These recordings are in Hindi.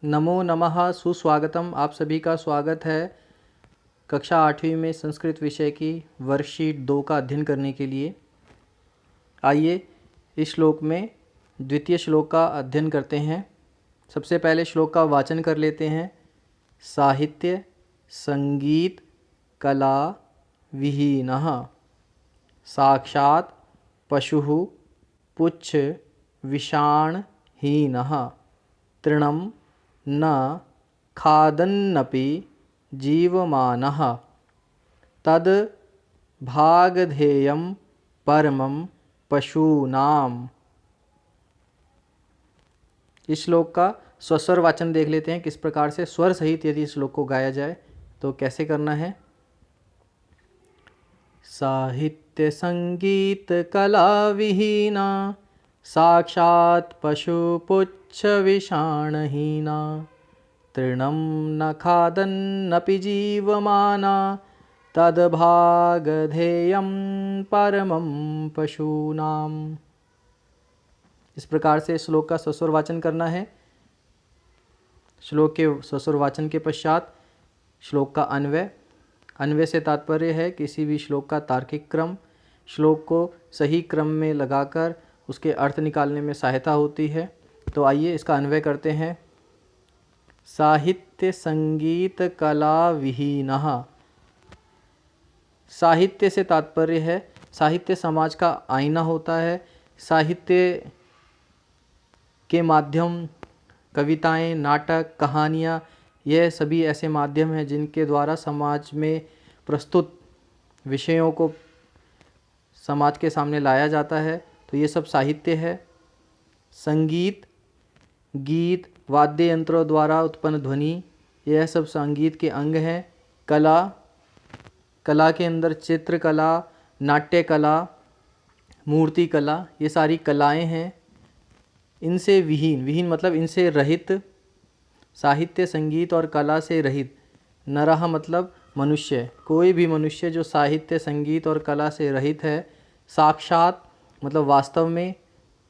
नमो नमः, सुस्वागतम। आप सभी का स्वागत है कक्षा 8वीं में संस्कृत विषय की वर्कशीट 2 का अध्ययन करने के लिए। आइए इस श्लोक में द्वितीय श्लोक का अध्ययन करते हैं। सबसे पहले श्लोक का वाचन कर लेते हैं। साहित्य संगीत कला विहीनः साक्षात् पशुः पुच्छ विषाणहीनः तृणं न खादन्नपि जीवमानः तद् भागधेयं परमं पशूनाम्। इस श्लोक का स्वस्वर वाचन देख लेते हैं। किस प्रकार से स्वर सहित यदि इस श्लोक को गाया जाए तो कैसे करना है। साहित्य संगीत कला विहीना साक्षात् पशुपुच्छ विषाणहीना तृणं न खादन्नपि जीवमाना तद्भागधेयं परमं पशूनाम्। इस प्रकार से श्लोक का स्वस्वर वाचन करना है। श्लोक के स्वस्वर वाचन के पश्चात श्लोक का अन्वय। अन्वय से तात्पर्य है किसी भी श्लोक का तार्किक क्रम। श्लोक को सही क्रम में लगाकर उसके अर्थ निकालने में सहायता होती है। तो आइए इसका अन्वय करते हैं। साहित्य संगीत कला विहीनः। साहित्य से तात्पर्य है, साहित्य समाज का आईना होता है। साहित्य के माध्यम कविताएं, नाटक, कहानियाँ, यह सभी ऐसे माध्यम हैं जिनके द्वारा समाज में प्रस्तुत विषयों को समाज के सामने लाया जाता है। तो ये सब साहित्य है। संगीत, गीत, वाद्य यंत्रों द्वारा उत्पन्न ध्वनि, यह सब संगीत के अंग हैं। कला, कला के अंदर चित्रकला, नाट्य कला, मूर्ति कला, ये सारी कलाएं हैं। इनसे विहीन, विहीन मतलब इनसे रहित, साहित्य संगीत और कला से रहित। नरः मतलब मनुष्य, कोई भी मनुष्य जो साहित्य संगीत और कला से रहित है। साक्षात मतलब वास्तव में।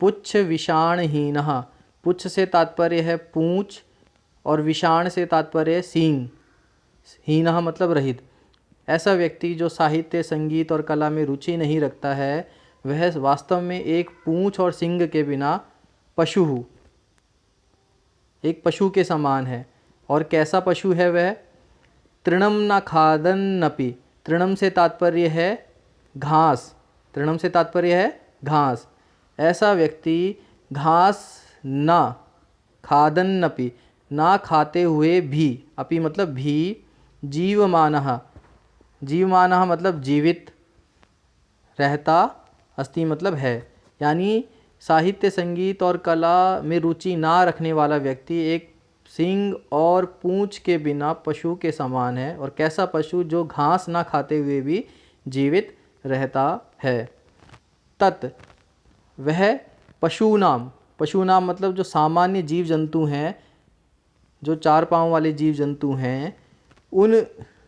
पुच्छ विषाणहीनः, पुच्छ से तात्पर्य है पूंछ और विषाण से तात्पर्य है सींग। हीनः मतलब रहित। ऐसा व्यक्ति जो साहित्य संगीत और कला में रुचि नहीं रखता है, वह वास्तव में एक पूंछ और सींग के बिना पशु, एक पशु के समान है। और कैसा पशु है वह? तृणम न खादन्नपि, तृणम से तात्पर्य है घास, तृणम से तात्पर्य है घास। ऐसा व्यक्ति घास न खादन्नपि, ना खाते हुए भी, अपि मतलब भी, जीवमानः, जीवमानः मतलब जीवित, रहता, अस्ति मतलब है। यानी साहित्य संगीत और कला में रुचि ना रखने वाला व्यक्ति एक सींग और पूंछ के बिना पशु के समान है। और कैसा पशु? जो घास ना खाते हुए भी जीवित रहता है। तत् वह पशूनाम, पशुनाम मतलब जो सामान्य जीव जंतु हैं, जो 4 पाँव वाले जीव जंतु हैं, उन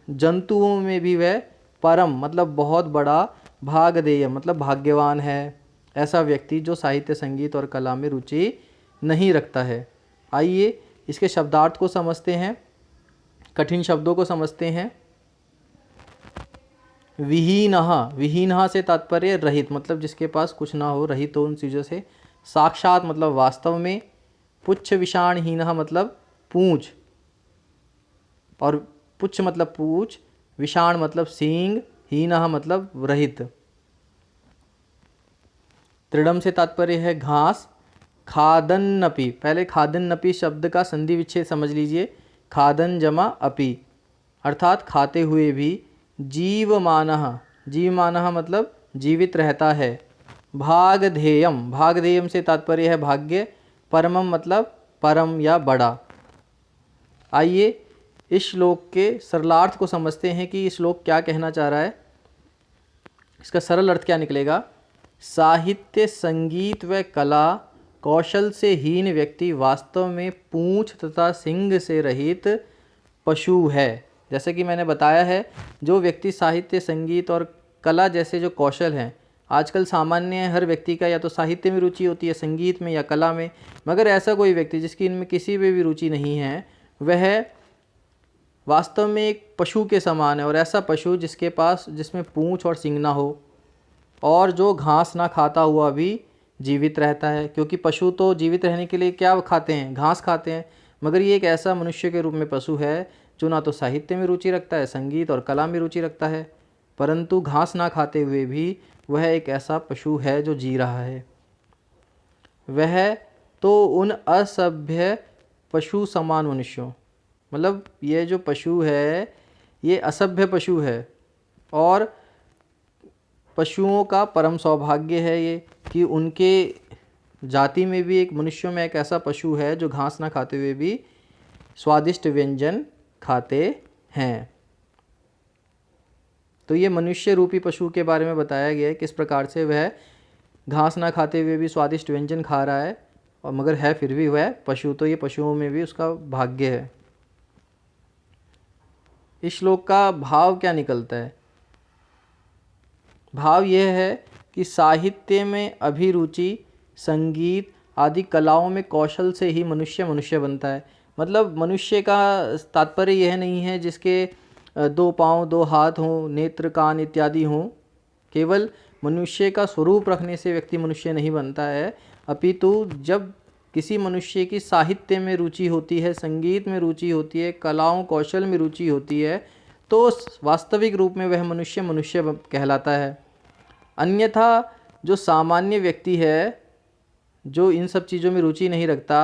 जंतुओं में भी वह परम मतलब बहुत बड़ा, भागधेय मतलब भाग्यवान है। ऐसा व्यक्ति जो साहित्य संगीत और कला में रुचि नहीं रखता है। आइए इसके शब्दार्थ को समझते हैं, कठिन शब्दों को समझते हैं। विहीनः, विहीनः से तात्पर्य रहित मतलब जिसके पास कुछ ना हो, रहित हो उन चीज़ों से। साक्षात मतलब वास्तव में। पुच्छ विषाणहीनः मतलब पूंछ, और पुच्छ मतलब पूंछ, विषाण मतलब सींग, हीनः मतलब रहित। तृणम से तात्पर्य है घास। खादन्नपि, पहले खादन्नपि शब्द का संधि विच्छेद समझ लीजिए। खादन जमा अपि अर्थात खाते हुए भी। जीवमानः, जीवमानः मतलब जीवित रहता है। भागधेयम, भागधेयम से तात्पर्य है भाग्य। परमम मतलब परम या बड़ा। आइए इस श्लोक के सरलार्थ को समझते हैं कि ये श्लोक क्या कहना चाह रहा है। इसका सरल अर्थ क्या निकलेगा? साहित्य संगीत व कला कौशल से हीन व्यक्ति वास्तव में पूंछ तथा सींग से रहित पशु है। जैसे कि मैंने बताया है, जो व्यक्ति साहित्य संगीत और कला जैसे जो कौशल हैं आजकल सामान्य हर व्यक्ति का या तो साहित्य में रुचि होती है, संगीत में या कला में, मगर ऐसा कोई व्यक्ति जिसकी इनमें किसी में भी रुचि नहीं है वह वास्तव में एक पशु के समान है। और ऐसा पशु जिसमें पूँछ और सींग ना हो और जो घास ना खाता हुआ भी जीवित रहता है, क्योंकि पशु तो जीवित रहने के लिए क्या खाते हैं, घास खाते हैं, मगर ये एक ऐसा मनुष्य के रूप में पशु है जो ना तो साहित्य में रुचि रखता है, संगीत और कला में रुचि रखता है, परंतु घास ना खाते हुए भी वह एक ऐसा पशु है जो जी रहा है। वह तो उन असभ्य पशु समान मनुष्यों, मतलब ये जो पशु है ये असभ्य पशु है, और पशुओं का परम सौभाग्य है ये कि उनके जाति में भी एक मनुष्यों में एक ऐसा पशु है जो घास ना खाते हुए भी स्वादिष्ट व्यंजन खाते हैं। तो ये मनुष्य रूपी पशु के बारे में बताया गया है, किस प्रकार से वह घास ना खाते हुए भी स्वादिष्ट व्यंजन खा रहा है, और मगर है फिर भी वह पशु। तो ये पशुओं में भी उसका भाग्य है। इस श्लोक का भाव क्या निकलता है? भाव यह है कि साहित्य में अभिरुचि, संगीत आदि कलाओं में कौशल से ही मनुष्य मनुष्य बनता है। मतलब मनुष्य का तात्पर्य यह नहीं है जिसके 2 पाँव 2 हाथ हों, नेत्र कान इत्यादि हों। केवल मनुष्य का स्वरूप रखने से व्यक्ति मनुष्य नहीं बनता है, अपितु जब किसी मनुष्य की साहित्य में रुचि होती है, संगीत में रुचि होती है, कलाओं कौशल में रुचि होती है, तो वास्तविक रूप में वह मनुष्य मनुष्य कहलाता है। अन्यथा जो सामान्य व्यक्ति है जो इन सब चीज़ों में रुचि नहीं रखता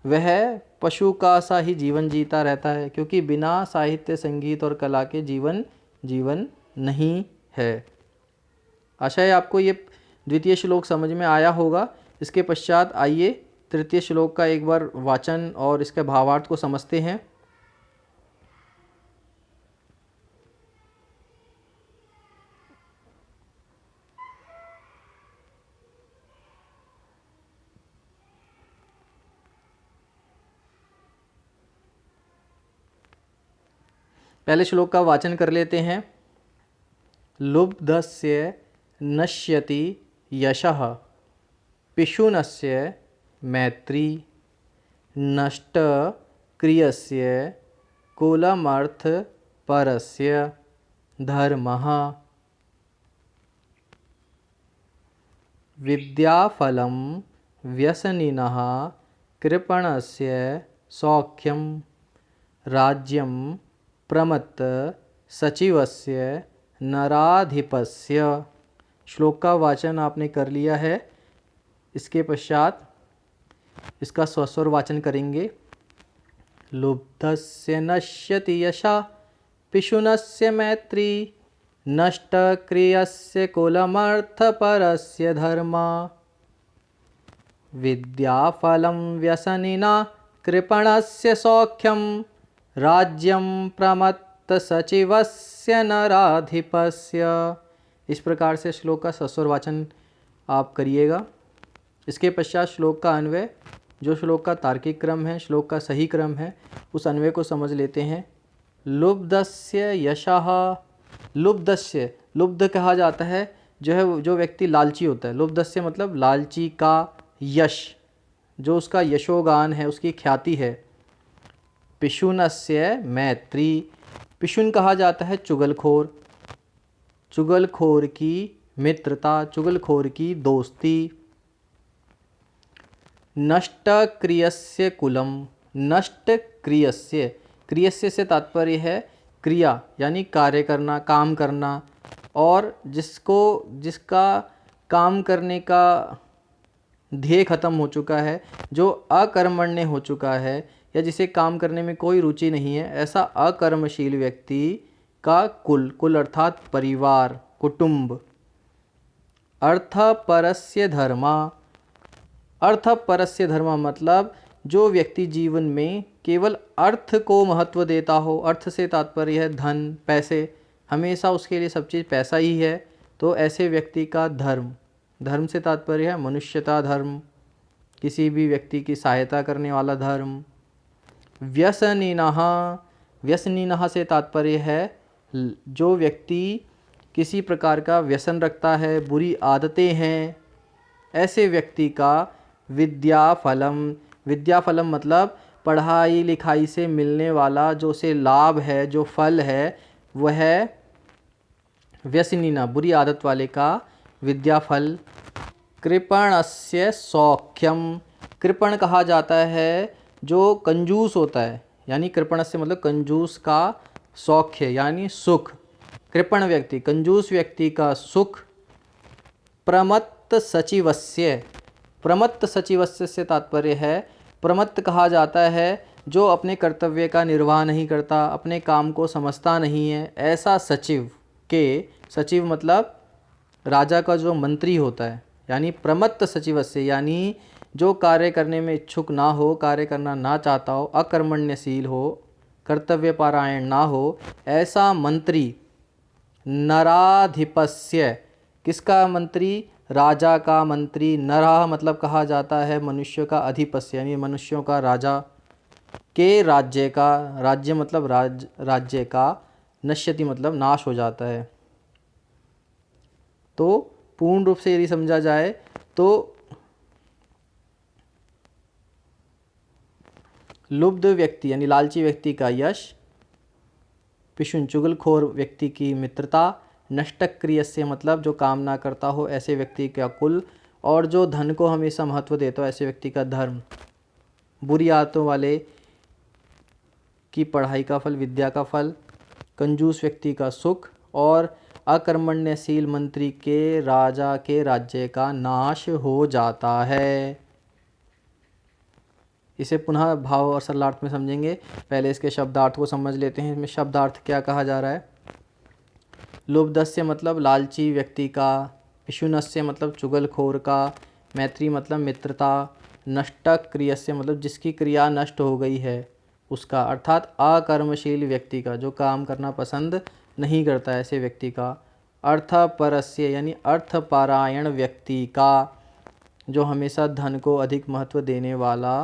वह पशु का सा ही जीवन जीता रहता है, क्योंकि बिना साहित्य संगीत और कला के जीवन नहीं है। आशा है आपको ये द्वितीय श्लोक समझ में आया होगा। इसके पश्चात आइए तृतीय श्लोक का एक बार वाचन और इसके भावार्थ को समझते हैं। पहले श्लोक का वाचन कर लेते हैं। लुब्धस्य नश्यति यशः, पिशुनस्य मैत्री, नष्ट क्रियस्य कुलमर्थ परस्य धर्मः। विद्याफलं व्यसनिनः कृपणस्य सौख्यं, राज्यं प्रमत्त सचिवस्य नराधिपस्य। श्लोक का वाचन आपने कर लिया है। इसके पश्चात इसका स्वस्वर वाचन करेंगे। लुब्धस्य नश्यति यशः, पिशुनस्य मैत्री, नष्ट क्रियस्य कुलमर्थपरस्य धर्मा। विद्याफलं व्यसनिना कृपणस्य सौख्यं, राज्यं प्रमत्त सचिवस्य नराधिपस्य। इस प्रकार से श्लोक का सस्वर वाचन आप करिएगा। इसके पश्चात श्लोक का अन्वय, जो श्लोक का तार्किक क्रम है, श्लोक का सही क्रम है, उस अन्वय को समझ लेते हैं। लुब्धस्य यशः, लुब्धस्य, लुब्ध कहा जाता है जो व्यक्ति लालची होता है। लुब्धस्य मतलब लालची का यश, जो उसका यशोगान है, उसकी ख्याति है। पिशुनस्य मैत्री, पिशुन कहा जाता है चुगलखोर, चुगलखोर की मित्रता, चुगलखोर की दोस्ती। नष्ट क्रियस्य कुलम, नष्ट क्रियस्य, क्रियस्य से तात्पर्य है क्रिया यानी कार्य करना, काम करना, और जिसका काम करने का ध्येय खत्म हो चुका है, जो अकर्मण्य हो चुका है या जिसे काम करने में कोई रुचि नहीं है, ऐसा अकर्मशील व्यक्ति का कुल अर्थात परिवार, कुटुंब। अर्थपरस्य धर्मा, अर्थपरस्य धर्मा मतलब जो व्यक्ति जीवन में केवल अर्थ को महत्व देता हो। अर्थ से तात्पर्य है धन, पैसे, हमेशा उसके लिए सब चीज़ पैसा ही है, तो ऐसे व्यक्ति का धर्म, धर्म से तात्पर्य है मनुष्यता धर्म, किसी भी व्यक्ति की सहायता करने वाला धर्म। व्यसनिनः, व्यसनिनः से तात्पर्य है जो व्यक्ति किसी प्रकार का व्यसन रखता है, बुरी आदतें हैं, ऐसे व्यक्ति का विद्याफलम, विद्याफलम मतलब पढ़ाई लिखाई से मिलने वाला जो से लाभ है, जो फल है, वह व्यसनीना बुरी आदत वाले का विद्याफल। कृपणस्य सौख्यम, कृपण कहा जाता है जो कंजूस होता है, यानी कृपणस्य मतलब कंजूस का सौख्य यानी सुख। कृपण व्यक्ति, कंजूस व्यक्ति का सुख। प्रमत्त सचिवस्य, प्रमत्त सचिवस्य से तात्पर्य है, प्रमत्त कहा जाता है जो अपने कर्तव्य का निर्वाह नहीं करता, अपने काम को समझता नहीं है, ऐसा सचिव के, सचिव मतलब राजा का जो मंत्री होता है, यानी प्रमत्त सचिवस्य यानी जो कार्य करने में इच्छुक ना हो, कार्य करना ना चाहता हो, अकर्मण्यशील हो, कर्तव्य पारायण ना हो, ऐसा मंत्री। नराधिपस्य, किसका मंत्री? राजा का मंत्री। नरः मतलब कहा जाता है मनुष्य का अधिपस्य यानी मनुष्यों का राजा। के राज्य का, राज्य मतलब राज्य का। नश्यति मतलब नाश हो जाता है। तो पूर्ण रूप से यदि समझा जाए तो लुब्ध व्यक्ति यानी लालची व्यक्ति का यश, पिशुन चुगलखोर व्यक्ति की मित्रता, नष्टक्रियस्य मतलब जो काम ना करता हो ऐसे व्यक्ति का कुल, और जो धन को हमेशा महत्व देता हो ऐसे व्यक्ति का धर्म। बुरी आदतों वाले की पढ़ाई का फल, विद्या का फल, कंजूस व्यक्ति का सुख, और अकर्मण्यशील मंत्री के, राजा के राज्य का नाश हो जाता है। इसे पुनः भाव और सरलार्थ में समझेंगे। पहले इसके शब्दार्थ को समझ लेते हैं। इसमें शब्दार्थ क्या कहा जा रहा है? लुब्धस्य मतलब लालची व्यक्ति का, पिशुनस्य मतलब चुगलखोर का, मैत्री मतलब मित्रता, नष्टक्रियस्य मतलब जिसकी क्रिया नष्ट हो गई है उसका, अर्थात अकर्मशील व्यक्ति का, जो काम करना पसंद नहीं करता ऐसे व्यक्ति का, अर्थपरस्य यानी अर्थपारायण व्यक्ति का, जो हमेशा धन को अधिक महत्व देने वाला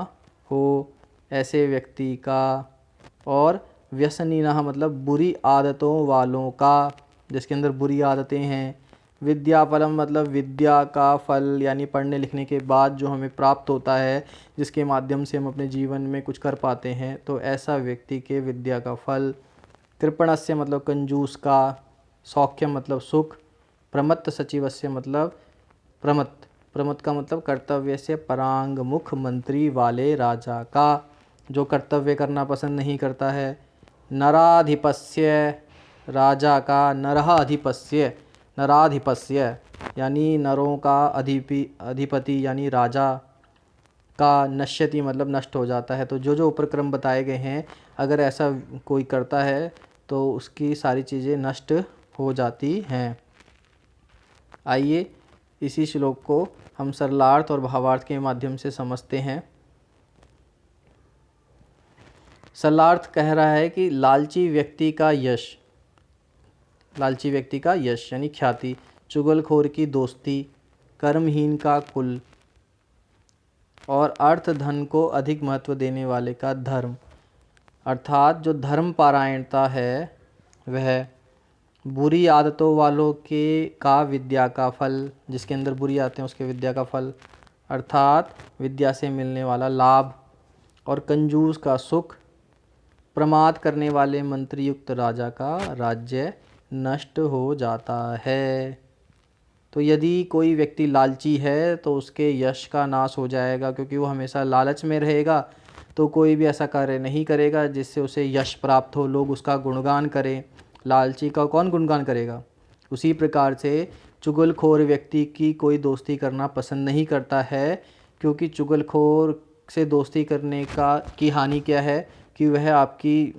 हो ऐसे व्यक्ति का, और व्यसनीनः मतलब बुरी आदतों वालों का, जिसके अंदर बुरी आदतें हैं। विद्याफलम मतलब विद्या का फल यानी पढ़ने लिखने के बाद जो हमें प्राप्त होता है, जिसके माध्यम से हम अपने जीवन में कुछ कर पाते हैं, तो ऐसा व्यक्ति के विद्या का फल। कृपणस्य मतलब कंजूस का, सौख्यम मतलब सुख, प्रमत्त सचिवस्य मतलब प्रमत्त, प्रमत्त का मतलब कर्तव्य से परांगमुख मंत्री वाले राजा का, जो कर्तव्य करना पसंद नहीं करता है। नराधिपस्य राजा का, नरः अधिपस्य, नराधिपस्य यानी नरों का अधिपति यानी राजा का, नश्यति मतलब नष्ट हो जाता है। तो जो जो उपक्रम बताए गए हैं, अगर ऐसा कोई करता है तो उसकी सारी चीज़ें नष्ट हो जाती हैं। आइए इसी श्लोक को हम सरलार्थ और भावार्थ के माध्यम से समझते हैं। सरलार्थ कह रहा है कि लालची व्यक्ति का यश, लालची व्यक्ति का यश यानी ख्याति, चुगलखोर की दोस्ती, कर्महीन का कुल, और अर्थ धन को अधिक महत्व देने वाले का धर्म। अर्थात जो धर्म पारायणता है वह, बुरी आदतों वालों के का विद्या का फल, जिसके अंदर बुरी आदतें हैं उसके विद्या का फल, अर्थात विद्या से मिलने वाला लाभ, और कंजूस का सुख, प्रमाद करने वाले मंत्री युक्त राजा का राज्य नष्ट हो जाता है। तो यदि कोई व्यक्ति लालची है तो उसके यश का नाश हो जाएगा, क्योंकि वो हमेशा लालच में रहेगा, तो कोई भी ऐसा कार्य नहीं करेगा जिससे उसे यश प्राप्त हो, लोग उसका गुणगान करें। लालची का कौन गुणगान करेगा? उसी प्रकार से चुगलखोर व्यक्ति की कोई दोस्ती करना पसंद नहीं करता है, क्योंकि चुगलखोर से दोस्ती करने की हानि क्या है कि वह आपकी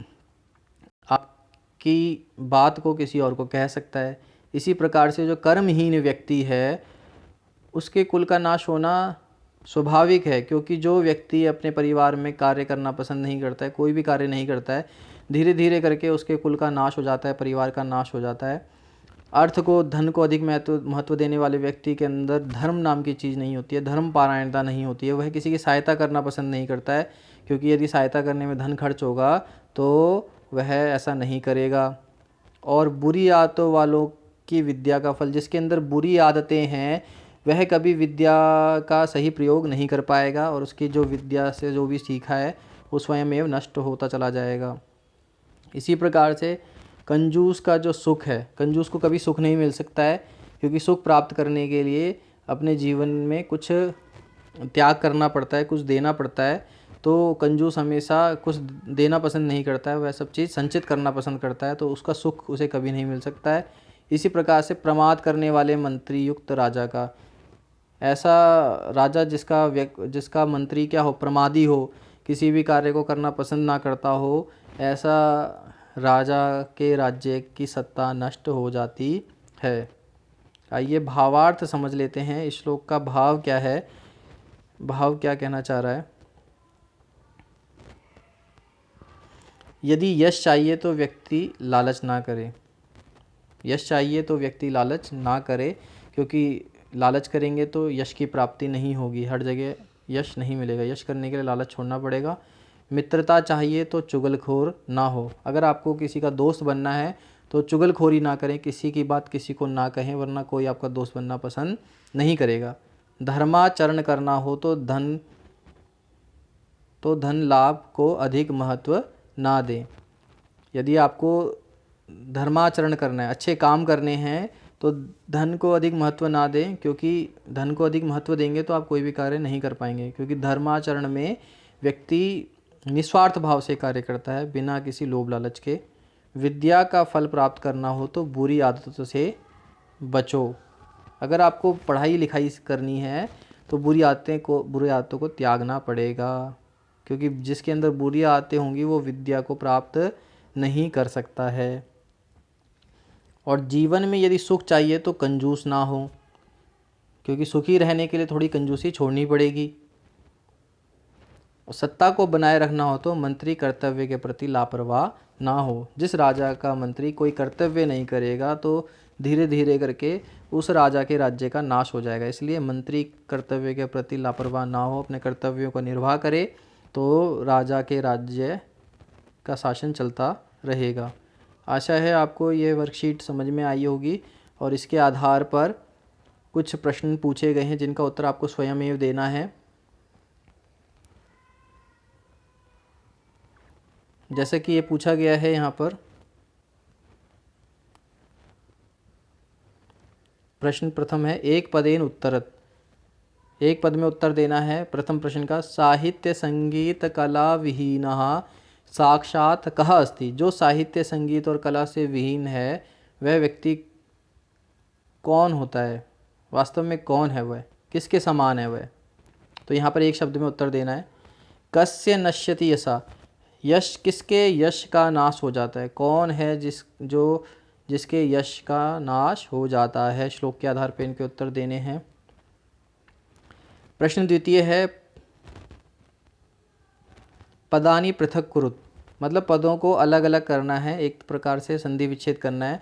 बात को किसी और को कह सकता है। इसी प्रकार से जो कर्महीन व्यक्ति है उसके कुल का नाश होना स्वाभाविक है, क्योंकि जो व्यक्ति अपने परिवार में कार्य करना पसंद नहीं करता है, कोई भी कार्य नहीं करता है, धीरे धीरे करके उसके कुल का नाश हो जाता है, परिवार का नाश हो जाता है। अर्थ को, धन को अधिक महत्व देने वाले व्यक्ति के अंदर धर्म नाम की चीज़ नहीं होती है, धर्म पारायणता नहीं होती है, वह किसी की सहायता करना पसंद नहीं करता है, क्योंकि यदि सहायता करने में धन खर्च होगा तो वह ऐसा नहीं करेगा। और बुरी आदतों वालों की विद्या का फल। जिसके अंदर बुरी आदतें हैं वह कभी विद्या का सही प्रयोग नहीं कर पाएगा और उसकी जो विद्या से जो भी सीखा है वो स्वयं एवं नष्ट होता चला जाएगा। इसी प्रकार से कंजूस का जो सुख है, कंजूस को कभी सुख नहीं मिल सकता है, क्योंकि सुख प्राप्त करने के लिए अपने जीवन में कुछ त्याग करना पड़ता है, कुछ देना पड़ता है। तो कंजूस हमेशा कुछ देना पसंद नहीं करता है, वह सब चीज़ संचित करना पसंद करता है, तो उसका सुख उसे कभी नहीं मिल सकता है। इसी प्रकार से प्रमाद करने वाले मंत्री युक्त राजा का, ऐसा राजा जिसका मंत्री क्या हो, प्रमादी हो, किसी भी कार्य को करना पसंद ना करता हो, ऐसा राजा के राज्य की सत्ता नष्ट हो जाती है। आइए भावार्थ समझ लेते हैं। इस श्लोक का भाव क्या है, भाव क्या कहना चाह रहा है। यदि यश चाहिए तो व्यक्ति लालच ना करे, यश चाहिए तो व्यक्ति लालच ना करे, क्योंकि लालच करेंगे तो यश की प्राप्ति नहीं होगी, हर जगह यश नहीं मिलेगा, यश करने के लिए लालच छोड़ना पड़ेगा। मित्रता चाहिए तो चुगलखोर ना हो, अगर आपको किसी का दोस्त बनना है तो चुगलखोरी ना करें, किसी की बात किसी को ना कहें, वरना कोई आपका दोस्त बनना पसंद नहीं करेगा। धर्माचरण करना हो तो धन लाभ को अधिक महत्व ना दें। यदि आपको धर्माचरण करना है, अच्छे काम करने हैं, तो धन को अधिक महत्व ना दें, क्योंकि धन को अधिक महत्व देंगे तो आप कोई भी कार्य नहीं कर पाएंगे। क्योंकि धर्माचरण में व्यक्ति निस्वार्थ भाव से कार्य करता है, बिना किसी लोभ लालच के। विद्या का फल प्राप्त करना हो तो बुरी आदतों से बचो। अगर आपको पढ़ाई लिखाई करनी है तो बुरी आदतों को त्यागना पड़ेगा, क्योंकि जिसके अंदर बुरी आदतें होंगी वो विद्या को प्राप्त नहीं कर सकता है। और जीवन में यदि सुख चाहिए तो कंजूस ना हो, क्योंकि सुखी रहने के लिए थोड़ी कंजूसी छोड़नी पड़ेगी। और सत्ता को बनाए रखना हो तो मंत्री कर्तव्य के प्रति लापरवाह ना हो। जिस राजा का मंत्री कोई कर्तव्य नहीं करेगा तो धीरे धीरे करके उस राजा के राज्य का नाश हो जाएगा। इसलिए मंत्री कर्तव्य के प्रति लापरवाह ना हो, अपने कर्तव्यों को निर्वाह करे, तो राजा के राज्य का शासन चलता रहेगा। आशा है आपको ये वर्कशीट समझ में आई होगी और इसके आधार पर कुछ प्रश्न पूछे गए हैं जिनका उत्तर आपको स्वयं ही देना है। जैसे कि ये पूछा गया है यहाँ पर, प्रश्न प्रथम है एक पदेन उत्तरत, एक पद में उत्तर देना है। प्रथम प्रश्न का, साहित्य संगीत कला विहीनः साक्षात कः अस्ति। जो साहित्य संगीत और कला से विहीन है वह व्यक्ति कौन होता है, वास्तव में कौन है वह, किसके समान है वह। तो यहाँ पर एक शब्द में उत्तर देना है। कस्य नश्यति यशा, यश किसके यश का नाश हो जाता है, कौन है जिसके यश का नाश हो जाता है। श्लोक के आधार पर इनके उत्तर देने हैं। प्रश्न द्वितीय है, पदानी पृथक कुरुत, मतलब पदों को अलग अलग करना है, एक प्रकार से संधि विच्छेद करना है।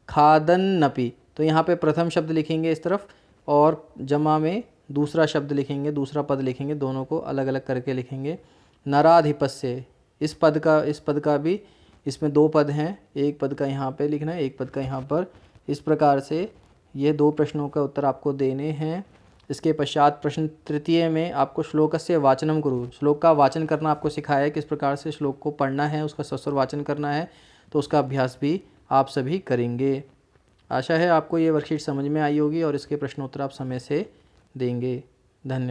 खादन्नपि, तो यहाँ पे प्रथम शब्द लिखेंगे इस तरफ और जमा में दूसरा शब्द लिखेंगे, दूसरा पद लिखेंगे, दोनों को अलग अलग करके लिखेंगे। नराधिपस्य, इस पद का भी, इसमें दो पद हैं, एक पद का यहाँ पे लिखना है, एक पद का यहाँ पर। इस प्रकार से ये दो प्रश्नों का उत्तर आपको देने हैं। इसके पश्चात प्रश्न तृतीय में आपको श्लोकस्य वाचनम कुरु, श्लोक का वाचन करना आपको सिखाया है, किस प्रकार से श्लोक को पढ़ना है, उसका सस्वर वाचन करना है, तो उसका अभ्यास भी आप सभी करेंगे। आशा है आपको ये वर्कशीट समझ में आई होगी और इसके प्रश्नोत्तर आप समय से देंगे। धन्यवाद।